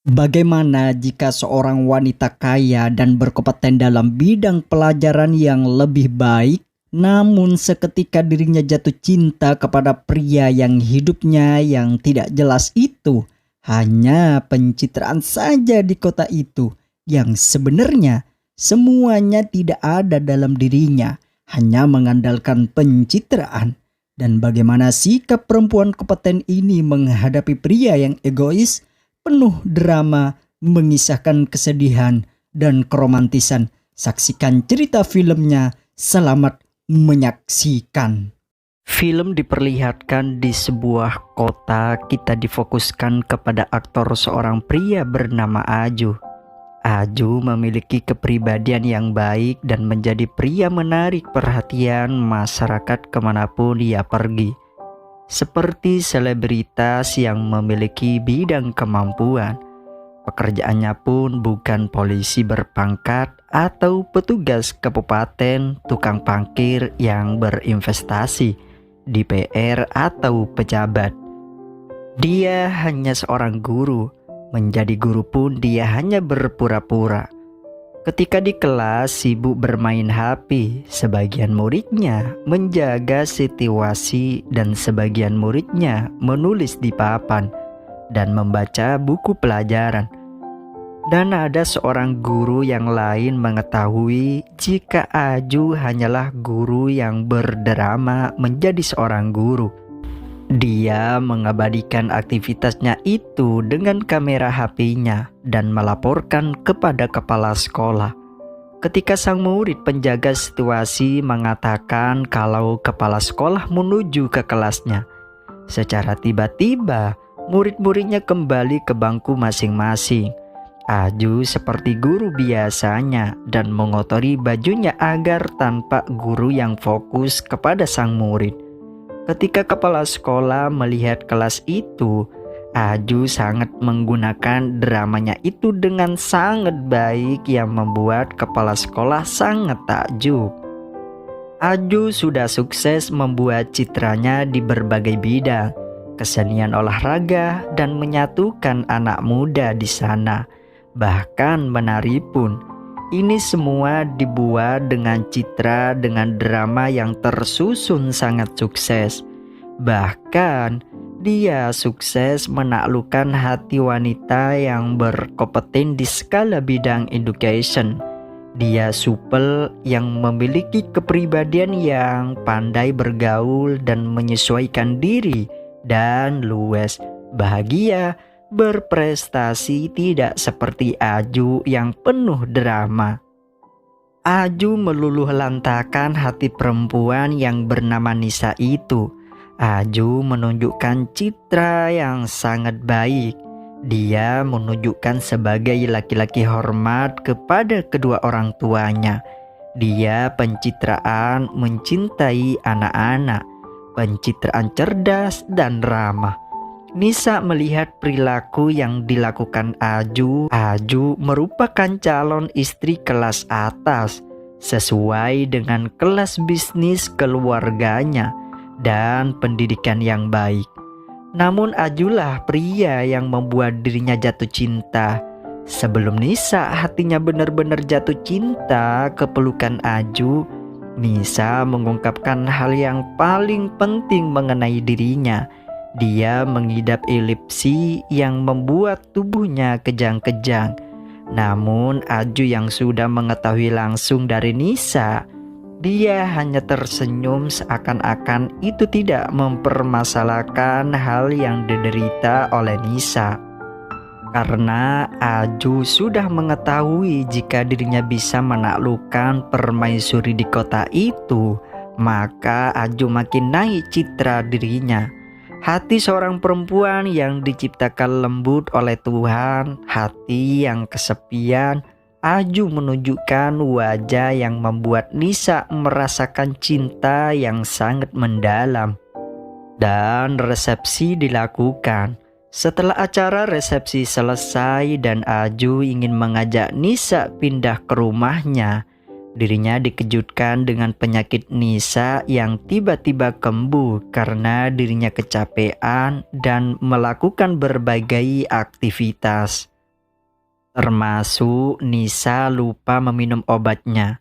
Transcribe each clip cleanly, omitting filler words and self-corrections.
Bagaimana jika seorang wanita kaya dan berkompeten dalam bidang pelajaran yang lebih baik, namun seketika dirinya jatuh cinta kepada pria yang hidupnya yang tidak jelas itu? Hanya pencitraan saja di kota itu, yang sebenarnya semuanya tidak ada dalam dirinya, hanya mengandalkan pencitraan. Dan bagaimana sikap perempuan kompeten ini menghadapi pria yang egois, penuh drama, mengisahkan kesedihan dan keromantisan. Saksikan cerita filmnya. Selamat menyaksikan. Film diperlihatkan di sebuah kota. Kita difokuskan kepada aktor seorang pria bernama Aju. Aju memiliki kepribadian yang baik dan menjadi pria menarik perhatian masyarakat kemanapun dia pergi. Seperti selebritas yang memiliki bidang kemampuan. Pekerjaannya pun bukan polisi berpangkat atau petugas kabupaten, tukang parkir yang berinvestasi di PR atau pejabat. Dia hanya seorang guru. Menjadi guru pun dia hanya berpura-pura. Ketika di kelas sibuk bermain HP, sebagian muridnya menjaga situasi dan sebagian muridnya menulis di papan dan membaca buku pelajaran. Dan ada seorang guru yang lain mengetahui jika Aju hanyalah guru yang berdrama menjadi seorang guru. Dia mengabadikan aktivitasnya itu dengan kamera HP-nya dan melaporkan kepada kepala sekolah. Ketika sang murid penjaga situasi mengatakan kalau kepala sekolah menuju ke kelasnya, secara tiba-tiba murid-muridnya kembali ke bangku masing-masing. Aju seperti guru biasanya dan mengotori bajunya agar tampak guru yang fokus kepada sang murid. Ketika kepala sekolah melihat kelas itu, Aju sangat menggunakan dramanya itu dengan sangat baik yang membuat kepala sekolah sangat takjub. Aju sudah sukses membuat citranya di berbagai bidang, kesenian olahraga dan menyatukan anak muda di sana, bahkan menari pun. Ini semua dibuat dengan citra dengan drama yang tersusun sangat sukses. Bahkan dia sukses menaklukkan hati wanita yang berkompeten di skala bidang education. Dia supel yang memiliki kepribadian yang pandai bergaul dan menyesuaikan diri dan luwes, bahagia, berprestasi, tidak seperti Aju yang penuh drama. Aju meluluh lantakan hati perempuan yang bernama Nisa itu. Aju menunjukkan citra yang sangat baik. Dia menunjukkan sebagai laki-laki hormat kepada kedua orang tuanya. Dia pencitraan mencintai anak-anak, pencitraan cerdas dan ramah. Nisa melihat perilaku yang dilakukan Aju. Aju merupakan calon istri kelas atas, sesuai dengan kelas bisnis keluarganya dan pendidikan yang baik. Namun Ajulah pria yang membuat dirinya jatuh cinta. Sebelum Nisa hatinya benar-benar jatuh cinta ke pelukan Aju, Nisa mengungkapkan hal yang paling penting mengenai dirinya. Dia mengidap epilepsi yang membuat tubuhnya kejang-kejang. Namun Aju yang sudah mengetahui langsung dari Nisa, dia hanya tersenyum seakan-akan itu tidak mempermasalahkan hal yang diderita oleh Nisa. Karena Aju sudah mengetahui jika dirinya bisa menaklukkan permaisuri di kota itu, maka Aju makin naik citra dirinya. Hati seorang perempuan yang diciptakan lembut oleh Tuhan, hati yang kesepian, Aju menunjukkan wajah yang membuat Nisa merasakan cinta yang sangat mendalam. Dan resepsi dilakukan. Setelah acara resepsi selesai dan Aju ingin mengajak Nisa pindah ke rumahnya, dirinya dikejutkan dengan penyakit Nisa yang tiba-tiba kambuh karena dirinya kecapean dan melakukan berbagai aktivitas. termasuk Nisa lupa meminum obatnya.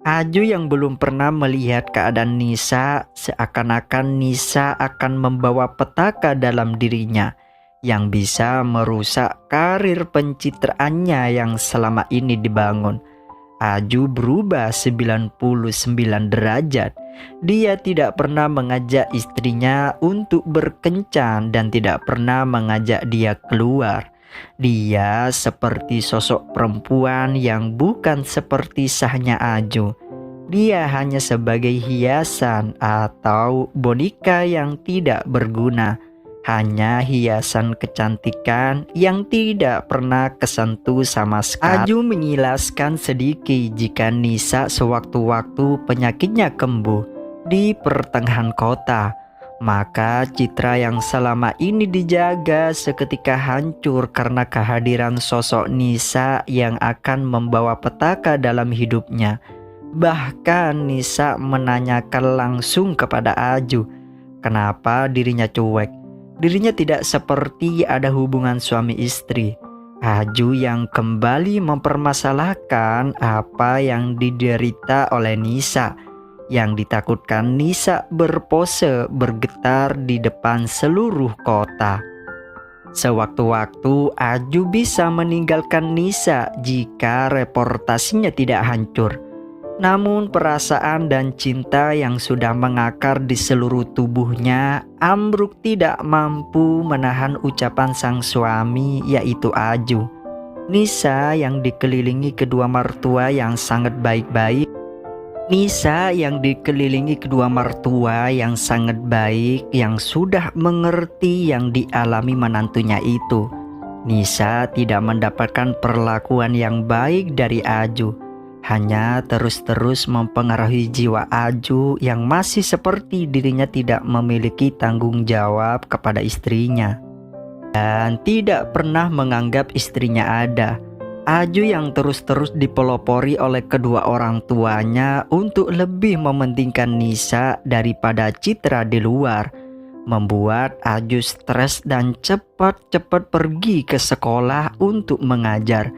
Aju yang belum pernah melihat keadaan Nisa, seakan-akan Nisa akan membawa petaka dalam dirinya yang bisa merusak karir pencitraannya yang selama ini dibangun. Aju berubah 99 derajat. Dia tidak pernah mengajak istrinya untuk berkencan dan tidak pernah mengajak dia keluar. Dia seperti sosok perempuan yang bukan seperti sahnya Aju. Dia hanya sebagai hiasan atau boneka yang tidak berguna. Hanya hiasan kecantikan yang tidak pernah kesentuh sama sekali. Aju menjelaskan sedikit jika Nisa sewaktu-waktu penyakitnya kambuh di pertengahan kota. Maka citra yang selama ini dijaga seketika hancur karena kehadiran sosok Nisa yang akan membawa petaka dalam hidupnya. Bahkan Nisa menanyakan langsung kepada Aju, kenapa dirinya cuek. Dirinya tidak seperti ada hubungan suami istri. Aju yang kembali mempermasalahkan apa yang diderita oleh Nisa. Yang ditakutkan Nisa berpose bergetar di depan seluruh kota. Sewaktu-waktu Aju bisa meninggalkan Nisa jika reportasinya tidak hancur. Namun perasaan dan cinta yang sudah mengakar di seluruh tubuhnya ambruk tidak mampu menahan ucapan sang suami, yaitu Aju. Nisa yang dikelilingi kedua mertua yang sangat baik-baik. Nisa yang dikelilingi kedua mertua yang sangat baik, yang sudah mengerti yang dialami menantunya itu. Nisa tidak mendapatkan perlakuan yang baik dari Aju. Hanya terus-terus mempengaruhi jiwa Aju yang masih seperti dirinya tidak memiliki tanggung jawab kepada istrinya. Dan tidak pernah menganggap istrinya ada. Aju yang terus-terus dipelopori oleh kedua orang tuanya untuk lebih mementingkan Nisa daripada citra di luar, membuat Aju stres dan cepat-cepat pergi ke sekolah untuk mengajar.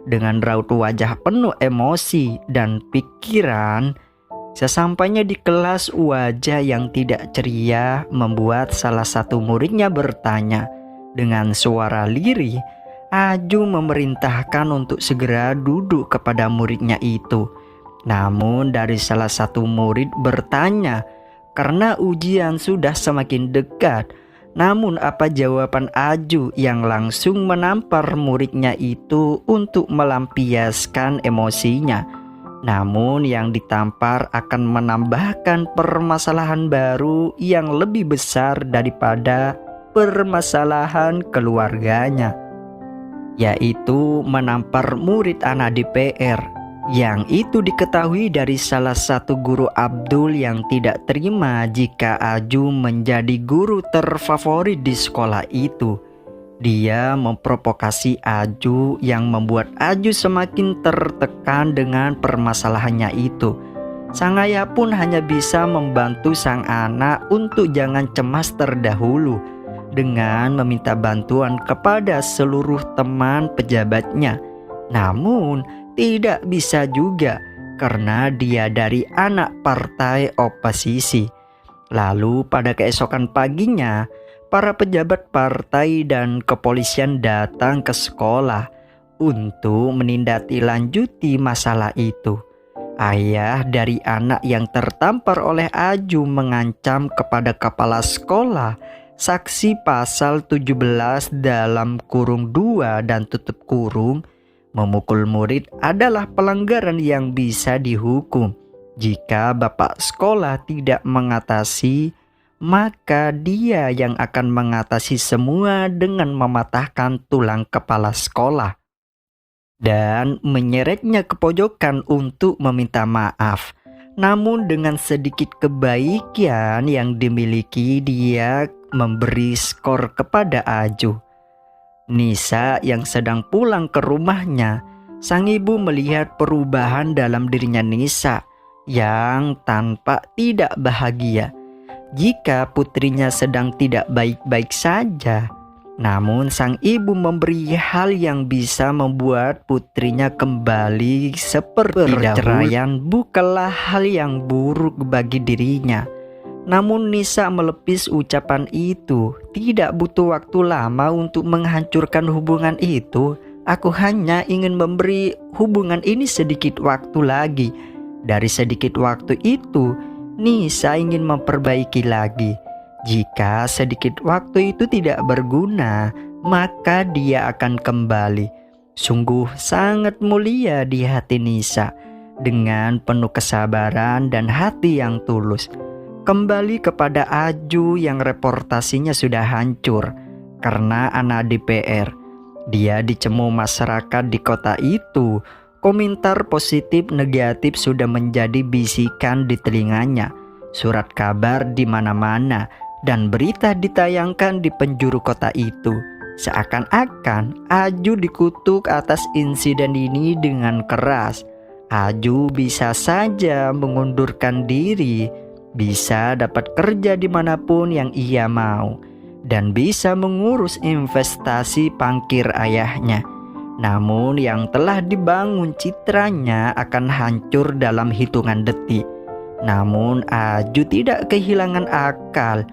Dengan raut wajah penuh emosi dan pikiran, sesampainya di kelas wajah yang tidak ceria membuat salah satu muridnya bertanya dengan suara lirih. Aju memerintahkan untuk segera duduk kepada muridnya itu. Namun dari salah satu murid bertanya, karena ujian sudah semakin dekat. Namun apa jawaban Aju yang langsung menampar muridnya itu untuk melampiaskan emosinya. Namun yang ditampar akan menambahkan permasalahan baru yang lebih besar daripada permasalahan keluarganya, yaitu menampar murid anak DPR, yang itu diketahui dari salah satu guru Abdul yang tidak terima jika Aju menjadi guru terfavorit di sekolah itu. Dia memprovokasi Aju yang membuat Aju semakin tertekan dengan permasalahannya itu. Sang ayah pun hanya bisa membantu sang anak untuk jangan cemas terdahulu dengan meminta bantuan kepada seluruh teman pejabatnya. Namun tidak bisa juga karena dia dari anak partai oposisi. Lalu pada keesokan paginya, para pejabat partai dan kepolisian datang ke sekolah untuk menindaklanjuti masalah itu. Ayah dari anak yang tertampar oleh Aju mengancam kepada kepala sekolah, saksi pasal 17 dalam kurung 2 dan tutup kurung, memukul murid adalah pelanggaran yang bisa dihukum. Jika bapak sekolah tidak mengatasi, maka dia yang akan mengatasi semua dengan mematahkan tulang kepala sekolah dan menyeretnya ke pojokan untuk meminta maaf. Namun dengan sedikit kebaikan yang dimiliki, dia memberi skor kepada Aju. Nisa yang sedang pulang ke rumahnya, sang ibu melihat perubahan dalam dirinya Nisa yang tampak tidak bahagia. Jika putrinya sedang tidak baik-baik saja, Namun sang ibu memberi hal yang bisa membuat putrinya kembali seperti perceraian bukanlah hal yang buruk bagi dirinya. Namun Nisa melepis ucapan itu. Tidak butuh waktu lama untuk menghancurkan hubungan itu. Aku hanya ingin memberi hubungan ini sedikit waktu lagi. Dari sedikit waktu itu, Nisa ingin memperbaiki lagi. Jika sedikit waktu itu tidak berguna, maka dia akan kembali. Sungguh sangat mulia di hati Nisa. Dengan penuh kesabaran dan hati yang tulus. Kembali kepada Aju yang reportasinya sudah hancur karena anak DPR. Dia dicemu masyarakat di kota itu. Komentar positif negatif sudah menjadi bisikan di telinganya. Surat kabar di mana-mana dan berita ditayangkan di penjuru kota itu. Seakan-akan Aju dikutuk atas insiden ini dengan keras. Aju bisa saja mengundurkan diri, bisa dapat kerja dimanapun yang ia mau, dan bisa mengurus investasi pangkir ayahnya. Namun yang telah dibangun citranya akan hancur dalam hitungan detik. Namun Aju tidak kehilangan akal.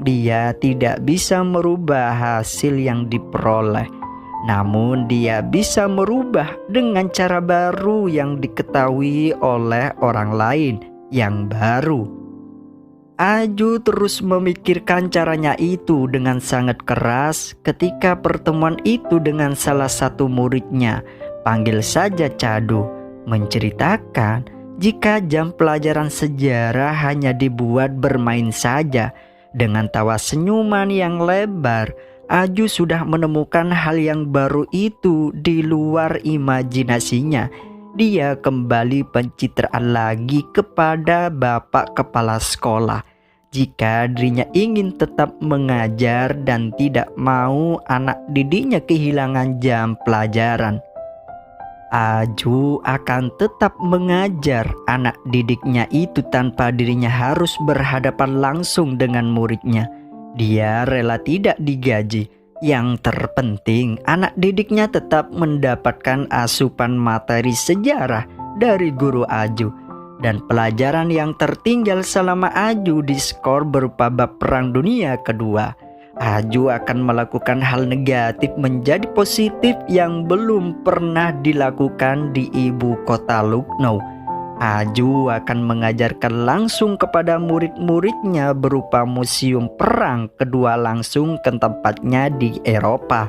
Dia tidak bisa merubah hasil yang diperoleh. Namun dia bisa merubah dengan cara baru yang diketahui oleh orang lain yang baru. Aju terus memikirkan caranya itu dengan sangat keras ketika pertemuan itu dengan salah satu muridnya, panggil saja Cadu, menceritakan jika jam pelajaran sejarah hanya dibuat bermain saja. Dengan tawa senyuman yang lebar, Aju sudah menemukan hal yang baru itu di luar imajinasinya. Dia kembali pencitraan lagi kepada bapak kepala sekolah. Jika dirinya ingin tetap mengajar dan tidak mau anak didiknya kehilangan jam pelajaran, Aju akan tetap mengajar anak didiknya itu tanpa dirinya harus berhadapan langsung dengan muridnya. Dia rela tidak digaji. Yang terpenting, anak didiknya tetap mendapatkan asupan materi sejarah dari guru Aju. Dan pelajaran yang tertinggal selama Aju diskor berupa bab Perang Dunia Kedua. Aju akan melakukan hal negatif menjadi positif yang belum pernah dilakukan di ibu kota Lucknow. Aju akan mengajarkan langsung kepada murid-muridnya berupa museum perang kedua langsung ke tempatnya di Eropa.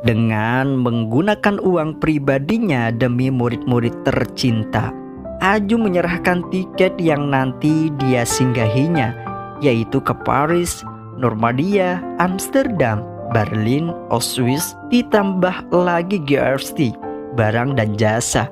Dengan menggunakan uang pribadinya demi murid-murid tercinta, Aju menyerahkan tiket yang nanti dia singgahinya, yaitu ke Paris, Normandia, Amsterdam, Berlin, Auschwitz, ditambah lagi GRST, barang dan jasa.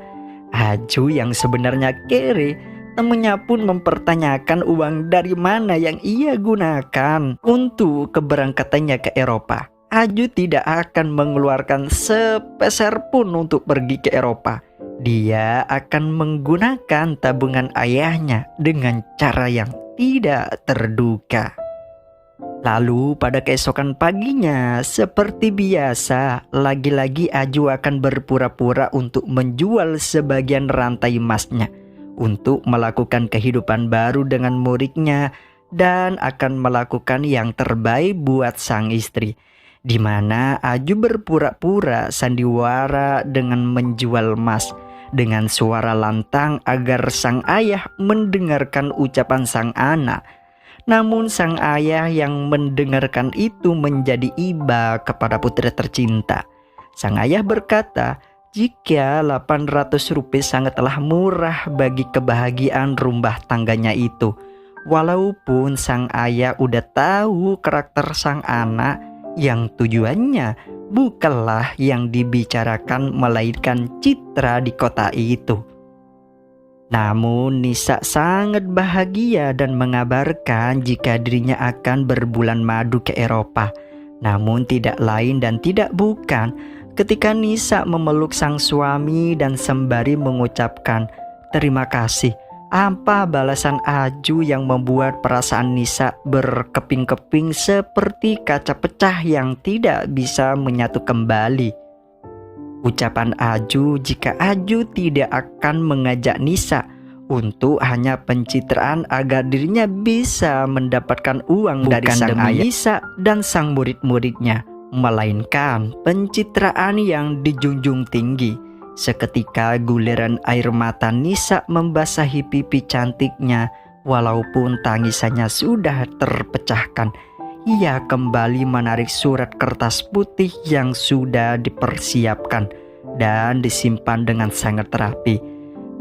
Aju yang sebenarnya kere, temannya pun mempertanyakan uang dari mana yang ia gunakan untuk keberangkatannya ke Eropa. Aju tidak akan mengeluarkan sepeser pun untuk pergi ke Eropa. Dia akan menggunakan tabungan ayahnya dengan cara yang tidak terduga. Lalu pada keesokan paginya, seperti biasa, lagi-lagi Aju akan berpura-pura untuk menjual sebagian rantai emasnya untuk melakukan kehidupan baru dengan muridnya dan akan melakukan yang terbaik buat sang istri, di mana Aju berpura-pura sandiwara dengan menjual emas dengan suara lantang agar sang ayah mendengarkan ucapan sang anak. Namun sang ayah yang mendengarkan itu menjadi iba kepada putri tercinta. Sang ayah berkata, jika 800 rupiah sangatlah murah bagi kebahagiaan rumah tangganya itu. Walaupun sang ayah udah tahu karakter sang anak yang tujuannya bukanlah yang dibicarakan melainkan citra di kota itu. Namun Nisa sangat bahagia dan mengabarkan jika dirinya akan berbulan madu ke Eropa. Namun tidak lain dan tidak bukan ketika Nisa memeluk sang suami dan sembari mengucapkan terima kasih Apa balasan Aju yang membuat perasaan Nisa berkeping-keping seperti kaca pecah yang tidak bisa menyatu kembali? Ucapan Aju jika Aju tidak akan mengajak Nisa untuk hanya pencitraan agar dirinya bisa mendapatkan uang dari sang ayah Nisa dan sang murid-muridnya, melainkan pencitraan yang dijunjung tinggi. Seketika guliran air mata Nisa membasahi pipi cantiknya. Walaupun tangisannya sudah terpecahkan, ia kembali menarik surat kertas putih yang sudah dipersiapkan dan disimpan dengan sangat rapi.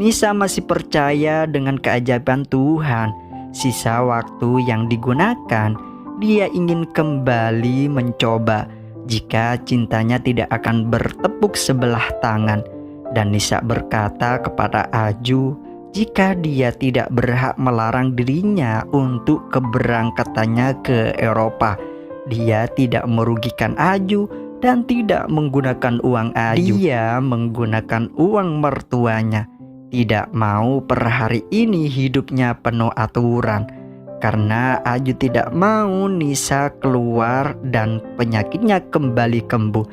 Nisa masih percaya dengan keajaiban Tuhan. Sisa waktu yang digunakan, dia ingin kembali mencoba jika cintanya tidak akan bertepuk sebelah tangan. Dan Nisa berkata kepada Aju jika dia tidak berhak melarang dirinya untuk keberangkatannya ke Eropa. Dia tidak merugikan Aju dan tidak menggunakan uang Aju. Dia menggunakan uang mertuanya. Tidak mau per hari ini hidupnya penuh aturan. Karena Aju tidak mau Nisa keluar dan penyakitnya kembali kambuh.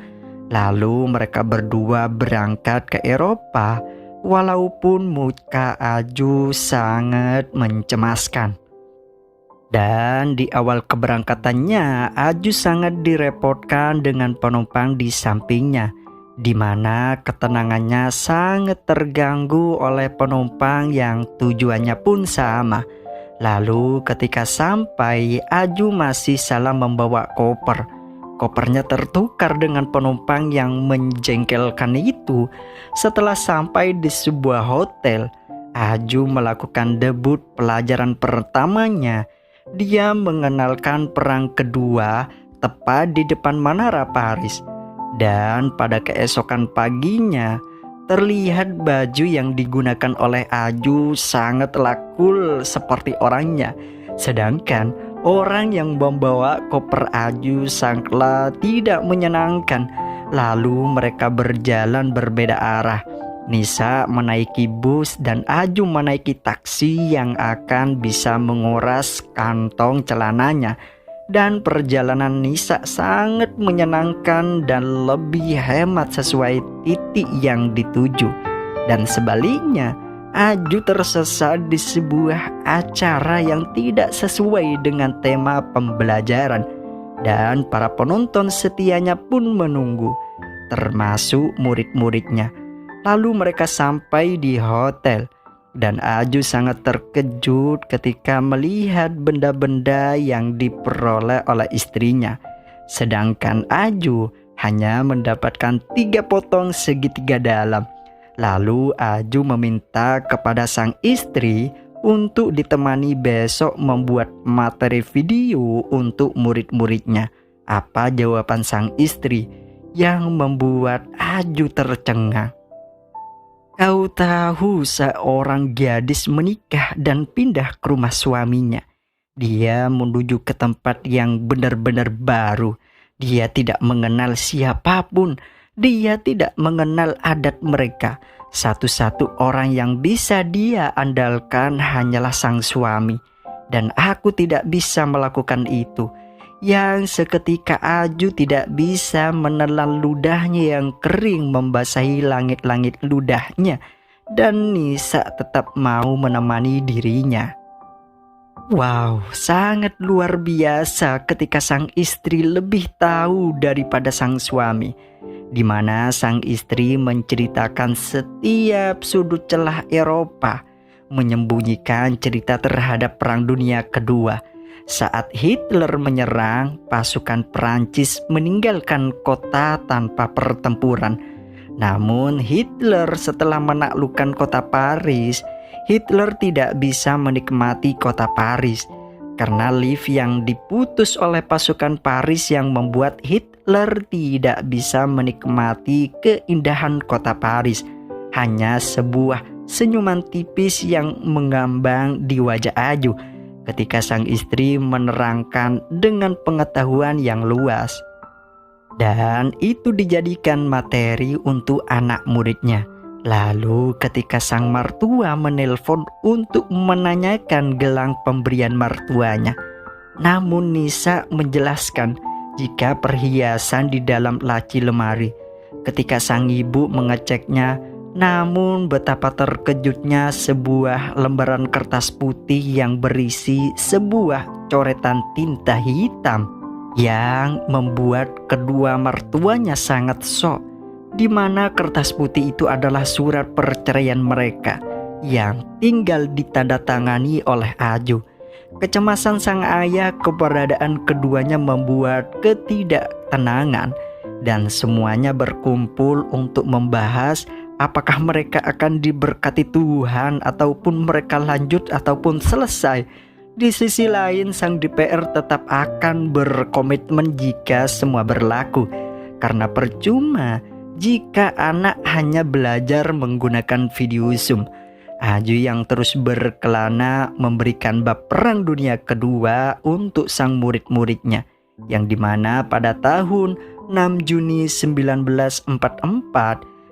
Lalu mereka berdua berangkat ke Eropa, walaupun muka Aju sangat mencemaskan. Dan di awal keberangkatannya, Aju sangat direpotkan dengan penumpang di sampingnya, di mana ketenangannya sangat terganggu oleh penumpang yang tujuannya pun sama. Lalu ketika sampai, Aju masih salah membawa koper. Kopernya tertukar dengan penumpang yang menjengkelkan itu. Setelah sampai di sebuah hotel, Aju melakukan debut pelajaran pertamanya. Dia mengenalkan perang kedua tepat di depan Menara Paris. Dan pada keesokan paginya, terlihat baju yang digunakan oleh Aju sangatlah cool seperti orangnya. Sedangkan orang yang membawa koper Aju sangatlah tidak menyenangkan. Lalu mereka berjalan berbeda arah. Nisa menaiki bus dan Aju menaiki taksi yang akan bisa menguras kantong celananya. Dan perjalanan Nisa sangat menyenangkan dan lebih hemat sesuai titik yang dituju. Dan sebaliknya, Aju tersesat di sebuah acara yang tidak sesuai dengan tema pembelajaran. Dan para penonton setianya pun menunggu, termasuk murid-muridnya. Lalu mereka sampai di hotel. Dan Aju sangat terkejut ketika melihat benda-benda yang diperoleh oleh istrinya. Sedangkan Aju hanya mendapatkan 3 potong segitiga dalam. Lalu Aju meminta kepada sang istri untuk ditemani besok membuat materi video untuk murid-muridnya. Apa jawaban sang istri yang membuat Aju tercengang? Kau tahu seorang gadis menikah dan pindah ke rumah suaminya. Dia menuju ke tempat yang benar-benar baru. Dia tidak mengenal siapapun. Dia tidak mengenal adat mereka. Satu-satu orang yang bisa dia andalkan hanyalah sang suami. Dan aku tidak bisa melakukan itu. Yang seketika Aju tidak bisa menelan ludahnya yang kering membasahi langit-langit ludahnya. Dan Nisa tetap mau menemani dirinya. Wow, sangat luar biasa ketika sang istri lebih tahu daripada sang suami, di mana sang istri menceritakan setiap sudut celah Eropa, menyembunyikan cerita terhadap Perang Dunia Kedua. Saat Hitler menyerang, pasukan Perancis meninggalkan kota tanpa pertempuran. Namun Hitler setelah menaklukkan kota Paris, Hitler tidak bisa menikmati kota Paris karena lift yang diputus oleh pasukan Paris yang membuat Hitler tidak bisa menikmati keindahan kota Paris. Hanya sebuah senyuman tipis yang mengambang di wajah Aju ketika sang istri menerangkan dengan pengetahuan yang luas. Dan itu dijadikan materi untuk anak muridnya. Lalu ketika sang mertua menelpon untuk menanyakan gelang pemberian mertuanya, namun Nisa menjelaskan jika perhiasan di dalam laci lemari. Ketika sang ibu mengeceknya, namun betapa terkejutnya sebuah lembaran kertas putih yang berisi sebuah coretan tinta hitam yang membuat kedua mertuanya sangat shock, di mana kertas putih itu adalah surat perceraian mereka yang tinggal ditandatangani oleh Aju. Kecemasan sang ayah keberadaan keduanya membuat ketidaktenangan, dan semuanya berkumpul untuk membahas apakah mereka akan diberkati Tuhan ataupun mereka lanjut ataupun selesai. Di sisi lain, sang DPR tetap akan berkomitmen jika semua berlaku, karena percuma jika anak hanya belajar menggunakan video Zoom. Aju yang terus berkelana memberikan bab Perang Dunia Kedua untuk sang murid-muridnya, yang dimana pada tahun 6 Juni 1944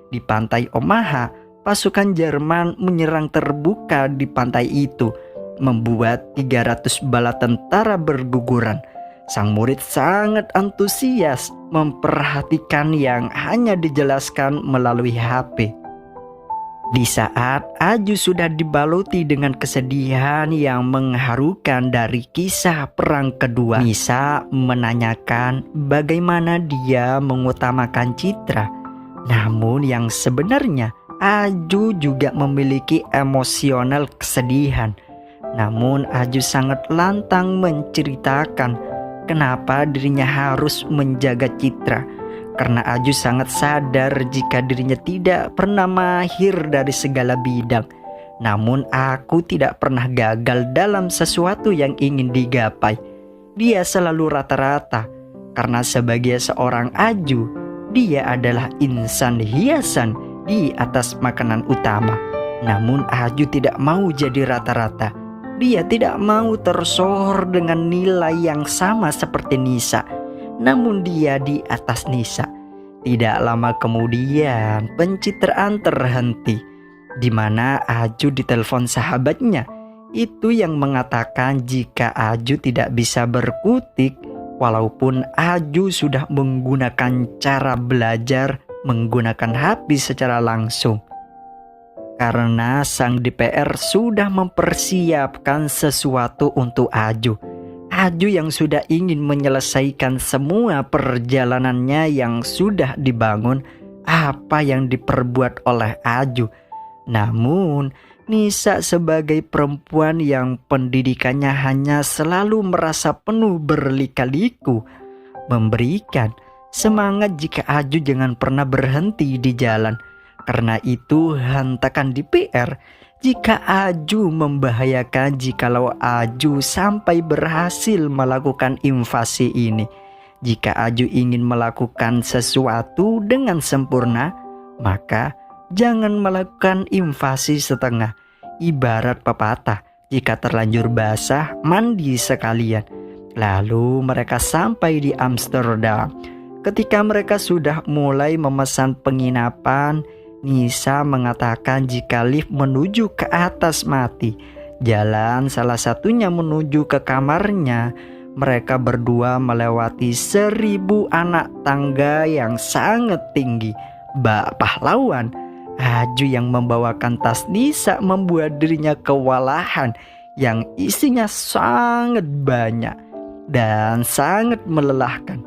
di pantai Omaha, pasukan Jerman menyerang terbuka di pantai itu, membuat 300 bala tentara berguguran. Sang murid sangat antusias memperhatikan yang hanya dijelaskan melalui HP. Di saat Aju sudah dibaluti dengan kesedihan yang mengharukan dari kisah Perang Kedua, Nisa menanyakan bagaimana dia mengutamakan citra. Namun yang sebenarnya Aju juga memiliki emosional kesedihan. Namun Aju sangat lantang menceritakan kenapa dirinya harus menjaga citra, karena Aju sangat sadar jika dirinya tidak pernah mahir dari segala bidang. Namun aku tidak pernah gagal dalam sesuatu yang ingin digapai. Dia selalu rata-rata, karena sebagai seorang Aju, dia adalah insan hiasan di atas makanan utama. Namun Aju tidak mau jadi rata-rata. Dia tidak mau tersohor dengan nilai yang sama seperti Nisa, namun dia di atas Nisa. Tidak lama kemudian pencitraan terhenti, di mana Aju ditelepon sahabatnya, itu yang mengatakan jika Aju tidak bisa berkutik walaupun Aju sudah menggunakan cara belajar menggunakan HP secara langsung. Karena sang DPR sudah mempersiapkan sesuatu untuk Aju. Aju yang sudah ingin menyelesaikan semua perjalanannya yang sudah dibangun, apa yang diperbuat oleh Aju. Namun Nisa sebagai perempuan yang pendidikannya hanya selalu merasa penuh berlika-liku, memberikan semangat jika Aju jangan pernah berhenti di jalan. Karena itu hentakan DPR jika Aju membahayakan jikalau Aju sampai berhasil melakukan invasi ini. Jika Aju ingin melakukan sesuatu dengan sempurna, maka jangan melakukan invasi setengah. Ibarat pepatah, jika terlanjur basah, mandi sekalian. Lalu mereka sampai di Amsterdam. Ketika mereka sudah mulai memesan penginapan, Nisa mengatakan jika lift menuju ke atas mati. Jalan salah satunya menuju ke kamarnya. Mereka berdua melewati 1000 anak tangga yang sangat tinggi. Bak pahlawan, Aju yang membawakan tas Nisa membuat dirinya kewalahan yang isinya sangat banyak dan sangat melelahkan.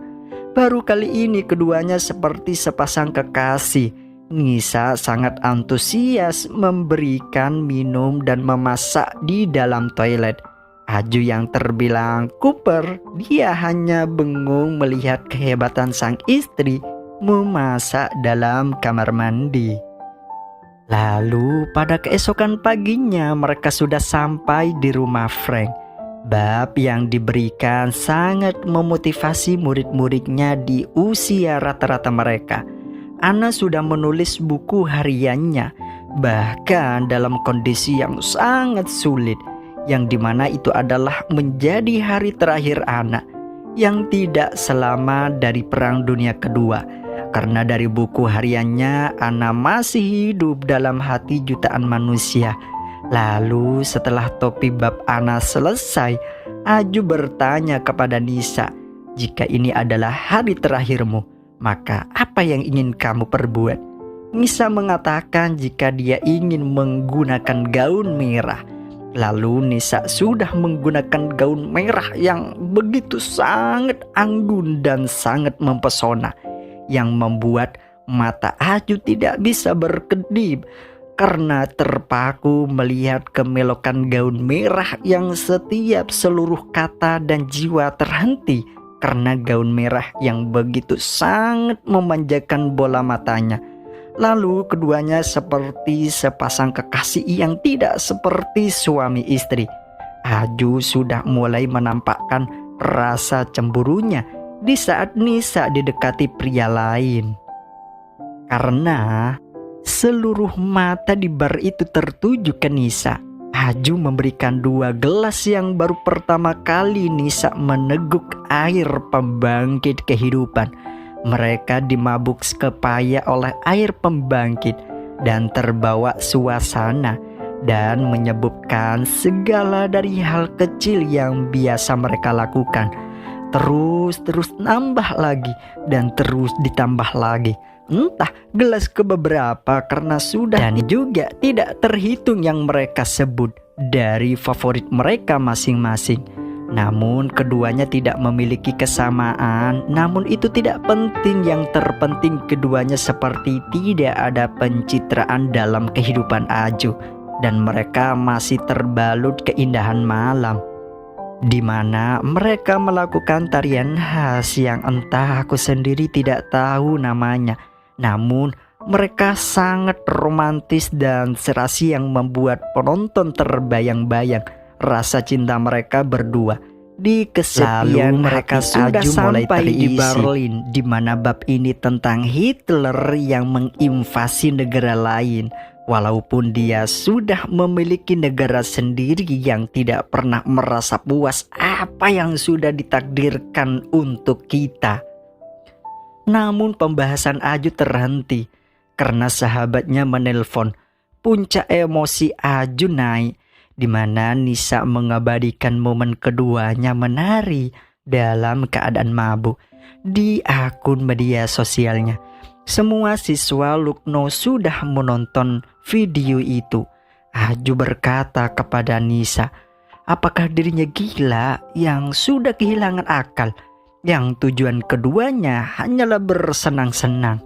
Baru kali ini keduanya seperti sepasang kekasih. Nisa sangat antusias memberikan minum dan memasak di dalam toilet. Aju yang terbilang kuper, dia hanya bengong melihat kehebatan sang istri memasak dalam kamar mandi. Lalu pada keesokan paginya mereka sudah sampai di rumah Frank. Bab yang diberikan sangat memotivasi murid-muridnya di usia rata-rata mereka. Ana sudah menulis buku hariannya, bahkan dalam kondisi yang sangat sulit, yang dimana itu adalah menjadi hari terakhir Ana, yang tidak selama dari Perang Dunia Kedua. karena dari buku hariannya Ana masih hidup dalam hati jutaan manusia. Lalu setelah topi bab Ana selesai, Aju bertanya kepada Nisa, jika ini adalah hari terakhirmu, maka apa yang ingin kamu perbuat? Nisa mengatakan jika dia ingin menggunakan gaun merah. Lalu Nisa sudah menggunakan gaun merah yang begitu sangat anggun dan sangat mempesona, yang membuat mata Aju tidak bisa berkedip karena terpaku melihat kemelokan gaun merah yang setiap seluruh kata dan jiwa terhenti karena gaun merah yang begitu sangat memanjakan bola matanya. Lalu keduanya seperti sepasang kekasih yang tidak seperti suami istri. Aju sudah mulai menampakkan rasa cemburunya di saat Nisa didekati pria lain. Karena seluruh mata di bar itu tertuju ke Nisa, Aju memberikan 2 gelas yang baru pertama kali Nisa meneguk air pembangkit kehidupan. Mereka dimabuk kepaya oleh air pembangkit dan terbawa suasana dan menyebutkan segala dari hal kecil yang biasa mereka lakukan. Terus nambah lagi dan terus ditambah lagi. Entah gelas kebeberapa karena sudah dan juga tidak terhitung yang mereka sebut dari favorit mereka masing-masing. Namun keduanya tidak memiliki kesamaan. Namun itu tidak penting. Yang terpenting keduanya seperti tidak ada pencitraan dalam kehidupan Aju, dan mereka masih terbalut keindahan malam, di mana mereka melakukan tarian khas yang entah aku sendiri tidak tahu namanya. Namun mereka sangat romantis dan serasi yang membuat penonton terbayang-bayang rasa cinta mereka berdua. Di kesepian mereka sudah sampai di Berlin, di mana bab ini tentang Hitler yang menginvasi negara lain. Walaupun dia sudah memiliki negara sendiri yang tidak pernah merasa puas apa yang sudah ditakdirkan untuk kita. Namun pembahasan Aju terhenti karena sahabatnya menelpon. Puncak emosi Aju naik, di mana Nisa mengabadikan momen keduanya menari dalam keadaan mabuk di akun media sosialnya. Semua siswa Lugno sudah menonton video itu. Aju berkata kepada Nisa, apakah dirinya gila yang sudah kehilangan akal, yang tujuan keduanya hanyalah bersenang-senang?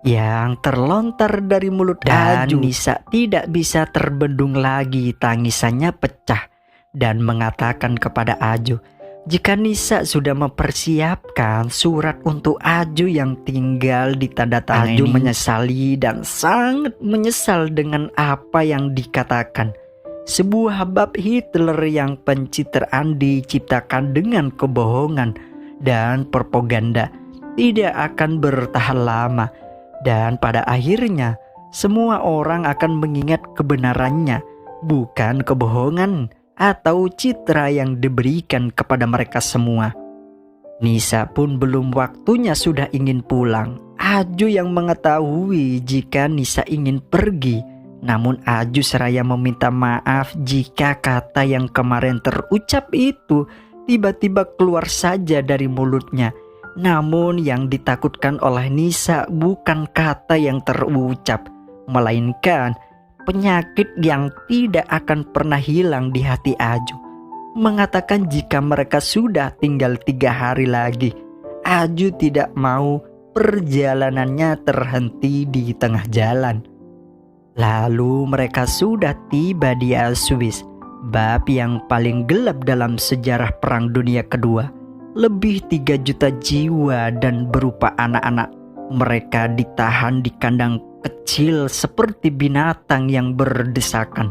Yang terlontar dari mulut Aju, Nisa tidak bisa terbendung lagi, tangisannya pecah dan mengatakan kepada Aju, jika Nisa sudah mempersiapkan surat untuk Aju yang tinggal ditandatangani. Aju menyesali dan sangat menyesal dengan apa yang dikatakan. Sebuah bab Hitler yang pencitraan diciptakan dengan kebohongan dan propaganda tidak akan bertahan lama. Dan pada akhirnya semua orang akan mengingat kebenarannya, bukan kebohongan atau citra yang diberikan kepada mereka semua. Nisa pun belum waktunya sudah ingin pulang. Aju yang mengetahui jika Nisa ingin pergi. Namun Aju seraya meminta maaf jika kata yang kemarin terucap itu tiba-tiba keluar saja dari mulutnya. Namun yang ditakutkan oleh Nisa bukan kata yang terucap, melainkan penyakit yang tidak akan pernah hilang di hati Aju. Mengatakan jika mereka sudah tinggal 3 hari lagi, Aju tidak mau perjalanannya terhenti di tengah jalan. Lalu mereka sudah tiba di Auschwitz, bab yang paling gelap dalam sejarah Perang Dunia Kedua. Lebih 3 juta jiwa dan berupa anak-anak. Mereka ditahan di kandang kecil seperti binatang yang berdesakan.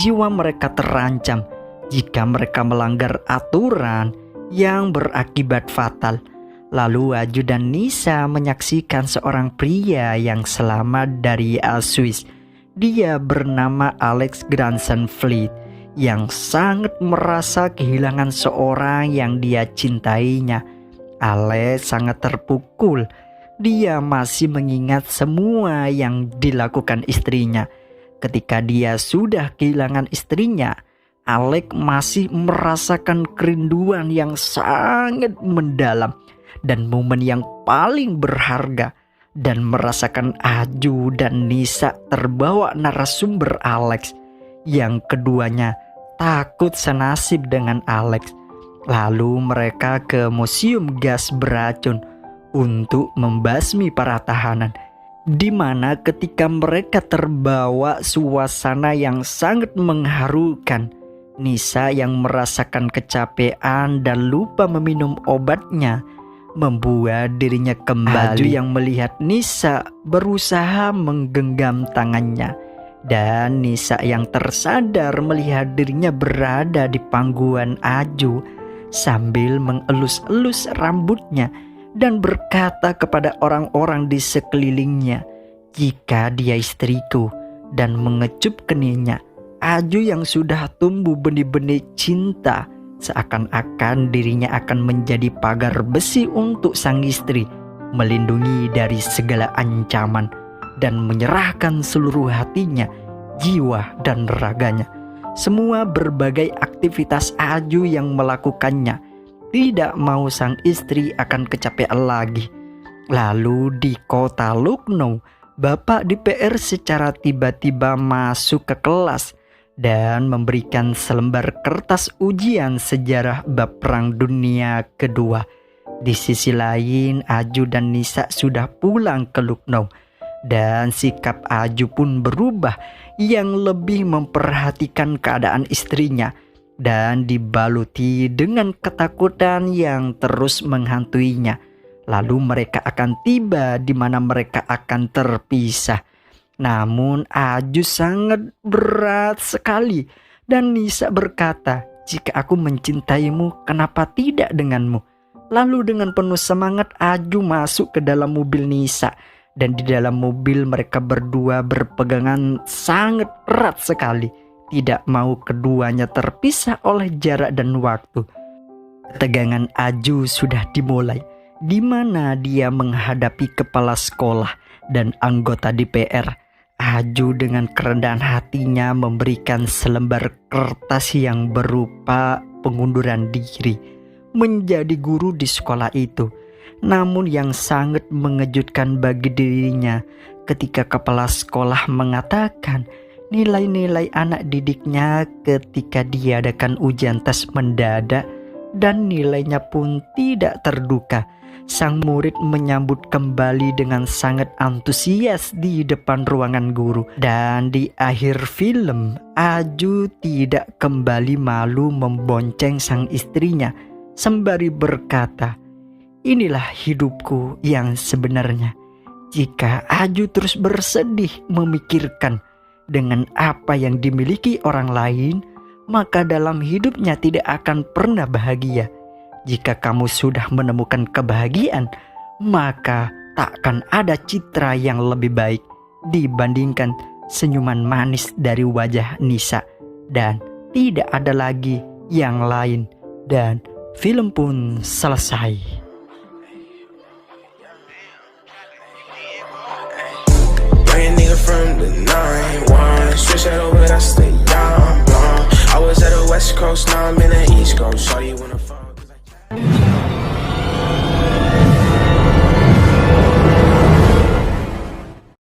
Jiwa mereka terancam jika mereka melanggar aturan yang berakibat fatal. Lalu Aju dan Nisa menyaksikan seorang pria yang selamat dari Auschwitz. Dia bernama Alex Grandson-Fleet, yang sangat merasa kehilangan seorang yang dia cintainya. Alex sangat terpukul dia masih mengingat semua yang dilakukan istrinya. Ketika dia sudah kehilangan istrinya, Alex masih merasakan kerinduan yang sangat mendalam dan momen yang paling berharga, dan merasakan Aju dan Nisa terbawa narasumber Alex, yang keduanya takut senasib dengan Alex. Lalu mereka ke museum gas beracun untuk membasmi para tahanan, di mana ketika mereka terbawa suasana yang sangat mengharukan, Nisa yang merasakan kecapean dan lupa meminum obatnya membuat dirinya kembali. Aju yang melihat Nisa berusaha menggenggam tangannya, dan Nisa yang tersadar melihat dirinya berada di pangkuan Aju sambil mengelus-elus rambutnya dan berkata kepada orang-orang di sekelilingnya jika dia istriku, dan mengecup keningnya. Aju yang sudah tumbuh benih-benih cinta, seakan-akan dirinya akan menjadi pagar besi untuk sang istri, melindungi dari segala ancaman dan menyerahkan seluruh hatinya, jiwa dan raganya. Semua berbagai aktivitas Aju yang melakukannya, tidak mau sang istri akan kecapean lagi. Lalu di kota Lucknow, Bapak DPR secara tiba-tiba masuk ke kelas dan memberikan selembar kertas ujian sejarah bab Perang Dunia Kedua. Di sisi lain, Aju dan Nisa sudah pulang ke Lucknow, dan sikap Aju pun berubah, yang lebih memperhatikan keadaan istrinya, dan dibaluti dengan ketakutan yang terus menghantuinya. Lalu mereka akan tiba di mana mereka akan terpisah. Namun Aju sangat berat sekali, dan Nisa berkata, "Jika aku mencintaimu, kenapa tidak denganmu?" Lalu dengan penuh semangat Aju masuk ke dalam mobil Nisa, dan di dalam mobil mereka berdua berpegangan sangat erat sekali. Tidak mau keduanya terpisah oleh jarak dan waktu. Ketegangan Aju sudah dimulai, di mana dia menghadapi kepala sekolah dan anggota DPR. Aju dengan kerendahan hatinya memberikan selembar kertas yang berupa pengunduran diri menjadi guru di sekolah itu. Namun yang sangat mengejutkan bagi dirinya ketika kepala sekolah mengatakan nilai-nilai anak didiknya ketika diadakan ujian tes mendadak, dan nilainya pun tidak terduga. Sang murid menyambut kembali dengan sangat antusias di depan ruangan guru. Dan di akhir film, Aju tidak kembali malu membonceng sang istrinya sembari berkata, "Inilah hidupku yang sebenarnya." Jika Aju terus bersedih memikirkan dengan apa yang dimiliki orang lain, maka dalam hidupnya tidak akan pernah bahagia. Jika kamu sudah menemukan kebahagiaan, maka takkan ada citra yang lebih baik dibandingkan senyuman manis dari wajah Nisa, dan tidak ada lagi yang lain. Dan film pun selesai. From the 9-1, switch that over, that's